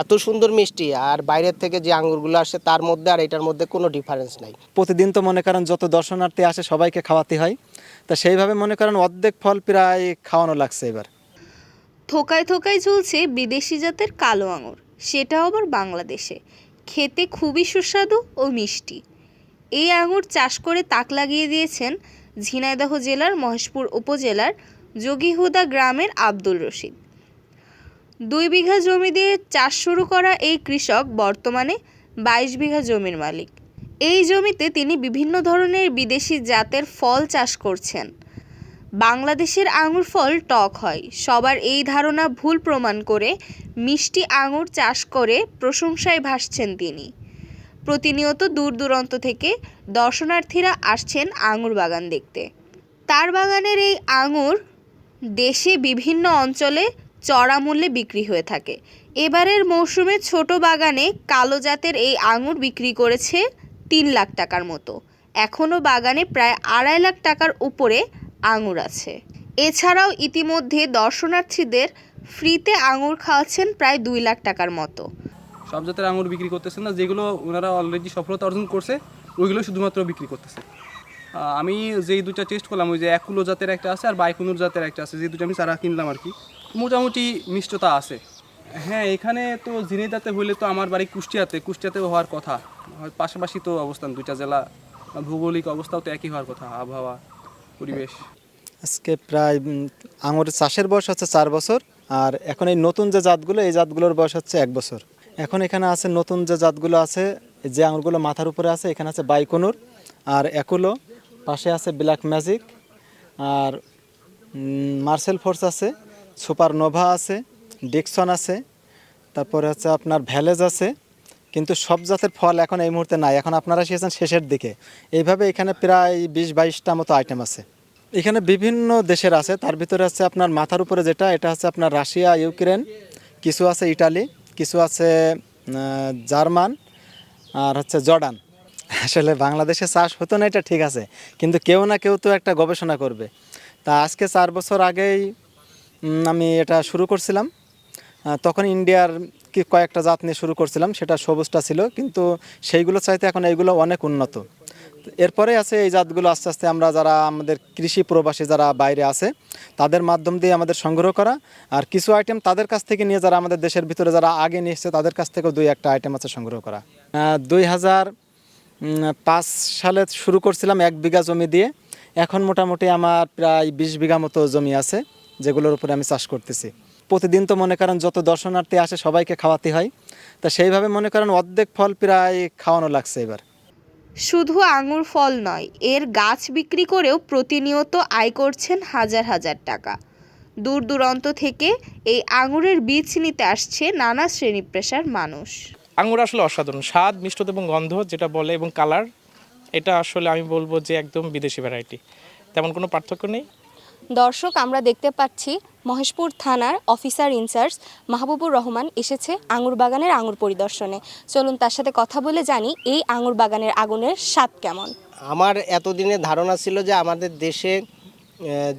এত সুন্দর মিষ্টি, আর বাইরের থেকে যে আঙ্গুরগুলো আসে তার মধ্যে আর এটার মধ্যে কোনো ডিফারেন্স নাই। প্রতিদিন তো মনে করেন যত দর্শনার্থী আসে সবাইকে খাওয়াতে হয়, তা সেইভাবে মনে করেন অর্ধেক ফল প্রায় খাওয়ানো লাগছে এবার। থোকায় থোকায় ঝুলছে বিদেশি জাতের কালো আঙুর, সেটাও আবার বাংলাদেশে। খেতে খুবই সুস্বাদু ও মিষ্টি। এই আঙুর চাষ করে তাক লাগিয়ে দিয়েছেন ঝিনাইদহ জেলার মহেশপুর উপজেলার যোগীহুদা গ্রামের আব্দুল রশিদ। 2 বিঘা জমি দিয়ে চাষ শুরু করা এই কৃষক বর্তমানে 22 বিঘা জমির মালিক। এই জমিতে তিনি বিভিন্ন ধরনের বিদেশি জাতের ফল চাষ করছেন। বাংলাদেশের আঙুর ফল টক হয়, সবার এই ধারণা ভুল প্রমাণ করে মিষ্টি আঙুর চাষ করে প্রশংসায় ভাসছেন তিনি। প্রতিনিয়ত দূর দূরান্ত থেকে দর্শনার্থীরা আসছেন আঙুর বাগান দেখতে। তার বাগানের এই আঙুর দেশে বিভিন্ন অঞ্চলে চড়া মূল্যে বিক্রি হয়ে থাকে। এবারের মৌসুমে ছোট বাগানে কালো জাতের এই আঙুর বিক্রি করেছে 3 লাখ টাকার মতো। এখনও বাগানে প্রায় 2.5 লাখ টাকার উপরে আঙুর আছে। এছাড়াও ইতিমধ্যে দর্শনার্থীদের ফ্রিতে আঙুর খাওয়াচ্ছেন প্রায় 2 লাখ টাকার মতো। সব জাতের আঙুর বিক্রি করতেছেন না, যেগুলো ওনারা অলরেডি সফলতা অর্জন করছে ওইগুলো শুধুমাত্র বিক্রি করতেছে। আমি যেই দুটো টেস্ট করলাম, ওই যে একুলো জাতের একটা আছে আর বাইকুনুর জাতের একটা আছে, যে দুটো আমি চারা কিনলাম আর কি, মোটামুটি মিষ্টতা আছে। হ্যাঁ, এখানে তো ঝিনাইদহতে হইলে তো আমার বাড়ি কুষ্টিয়াতেও হওয়ার কথা, পাশাপাশি তো অবস্থান, দুইটা জেলা, ভৌগোলিক অবস্থাও তো একই হওয়ার কথা, আবহাওয়া পরিবেশ। আজকে প্রায় আঙুরের চাষের বয়স হচ্ছে 4 বছর, আর এখন এই নতুন যে জাতগুলো এই জাতগুলোর বয়স হচ্ছে 1 বছর। এখন এখানে আছে নতুন যে জাতগুলো আছে, যে আঙুরগুলো মাথার উপরে আছে, এখানে আছে বাইকুনুর আর একুলো, পাশে আছে ব্ল্যাক ম্যাজিক আর মার্সেল ফোর্স আছে, সুপার নোভা আছে, ডিকসন আছে, তারপরে হচ্ছে আপনার ভ্যালেজ আছে। কিন্তু সব জাতের ফল এখন এই মুহূর্তে নাই, এখন আপনারা এসেছেন শেষের দিকে। এইভাবে এখানে প্রায় 20-22টা মতো আইটেম আছে। এখানে বিভিন্ন দেশের আছে, তার ভিতরে আছে আপনার মাথার উপরে যেটা, এটা হচ্ছে আপনার রাশিয়া, ইউক্রেন, কিছু আছে ইটালি, কিছু আছে জার্মান, আর হচ্ছে জর্ডান। আসলে বাংলাদেশে চাষ হতো না এটা ঠিক আছে, কিন্তু কেউ না কেউ তো একটা গবেষণা করবে। তা আজকে 4 বছর আগেই আমি এটা শুরু করছিলাম। তখন ইন্ডিয়ার কয়েকটা জাত নিয়ে শুরু করছিলাম, সেটা সবুজটা ছিল, কিন্তু সেইগুলো চাইতে এখন এইগুলো অনেক উন্নত। এরপরে আছে এই জাতগুলো আস্তে আস্তে আমরা যারা আমাদের কৃষি প্রবাসী যারা বাইরে আছে তাদের মাধ্যম দিয়ে আমাদের সংগ্রহ করা, আর কিছু আইটেম তাদের কাছ থেকে নিয়ে যারা আমাদের দেশের ভিতরে যারা আগে নিয়ে এসছে তাদের কাছ থেকেও 2-1টা আইটেম আছে সংগ্রহ করা। 2005 সালে শুরু করছিলাম 1 বিঘা জমি দিয়ে। এখন মোটামুটি আমার প্রায় 20 বিঘা মতো জমি আছে, যেগুলোর উপরে আমি চাষ করতেছি। প্রতিদিন তো মনে করেন যত দর্শনার্থী আসে সবাইকে খাওয়াতে হয়, তা সেইভাবে মনে করেন অর্ধেক ফল প্রায় খাওয়ানো লাগছে এবার। শুধু আঙুর ফল নয়, এর গাছ বিক্রি করেও প্রতিনিয়ত আয় করছেন হাজার হাজার টাকা। দূর দূরান্ত থেকে এই আঙুরের বীজ নিতে আসছে নানা শ্রেণী পেশার মানুষ। আঙুর আসলে অসাধারণ স্বাদ, মিষ্টতা এবং গন্ধ যেটা বলে, এবং কালার, এটা আসলে আমি বলবো যে একদম বিদেশি ভ্যারাইটি, তেমন কোনো পার্থক্য নেই। দর্শক, আমরা দেখতে পাচ্ছি মহেশপুর থানার অফিসার ইনচার্জ মাহবুবুর রহমান এসেছে আঙুর বাগানের আঙুর পরিদর্শনে। চলুন তার সাথে কথা বলে জানি এই আঙুর বাগানের আগুনের স্বাদ কেমন। আমার এতদিনে ধারণা ছিল যে আমাদের দেশে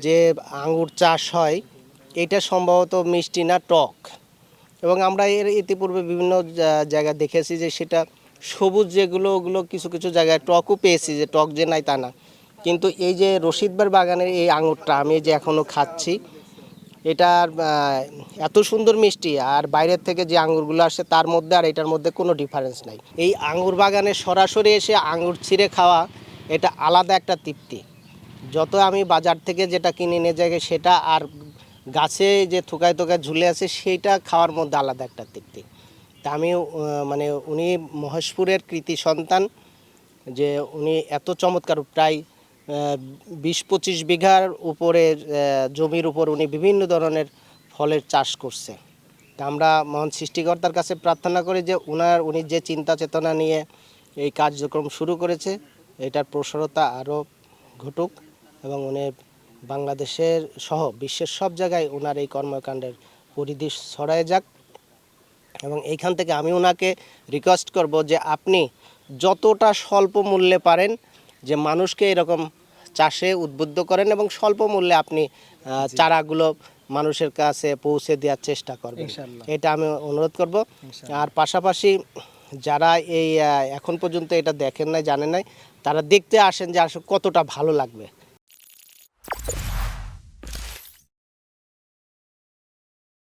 যে আঙ্গুর চাষ হয় এটা সম্ভবত মিষ্টি না, টক। এবং আমরা এর ইতিপূর্বে বিভিন্ন জায়গায় দেখেছি যে সেটা সবুজ, যেগুলো ওগুলো কিছু কিছু জায়গায় টকও পেয়েছি, যে টক যে নাই তা না। কিন্তু এই যে রশিদবার বাগানের এই আঙুরটা আমি যে এখনও খাচ্ছি, এটার এত সুন্দর মিষ্টি, আর বাইরের থেকে যে আঙুরগুলো আসে তার মধ্যে আর এটার মধ্যে কোনো ডিফারেন্স নাই। এই আঙুর বাগানে সরাসরি এসে আঙুর ছিঁড়ে খাওয়া, এটা আলাদা একটা তৃপ্তি। যত আমি বাজার থেকে যেটা কিনে নিয়ে যাই সেটা, আর গাছে যে থোকায় থোকায় ঝুলে আছে সেইটা খাওয়ার মধ্যে আলাদা একটা তৃপ্তি। তা আমি মানে উনি মহেশপুরের কৃতি সন্তান, যে উনি এত চমৎকার প্রায় 20-25 বিঘার উপরে জমির উপর উনি বিভিন্ন ধরনের ফলের চাষ করছে। তা আমরা মহান সৃষ্টিকর্তার কাছে প্রার্থনা করি যে উনি যে চিন্তা চেতনা নিয়ে এই কার্যক্রম শুরু করেছে এটার প্রসারতা আরও ঘটুক, এবং উনি বাংলাদেশের সহ বিশ্বের সব জায়গায় ওনার এই কর্মকাণ্ডের পরিধি ছড়ায় যাক। এবং এইখান থেকে আমি ওনাকে রিকোয়েস্ট করব যে আপনি যতটা স্বল্প মূল্যে পারেন যে মানুষকে এরকম চাষে উদ্বুদ্ধ করেন, এবং স্বল্প মূল্যে আপনি চারাগুলো মানুষের কাছে পৌঁছে দেওয়ার চেষ্টা করবেন, ইনশাআল্লাহ। এটা আমি অনুরোধ করব। আর পাশাপাশি যারা এই এখন পর্যন্ত এটা দেখেন নাই, জানেন নাই, তারা দেখতে আসেন যে আসলে কতটা ভালো লাগবে।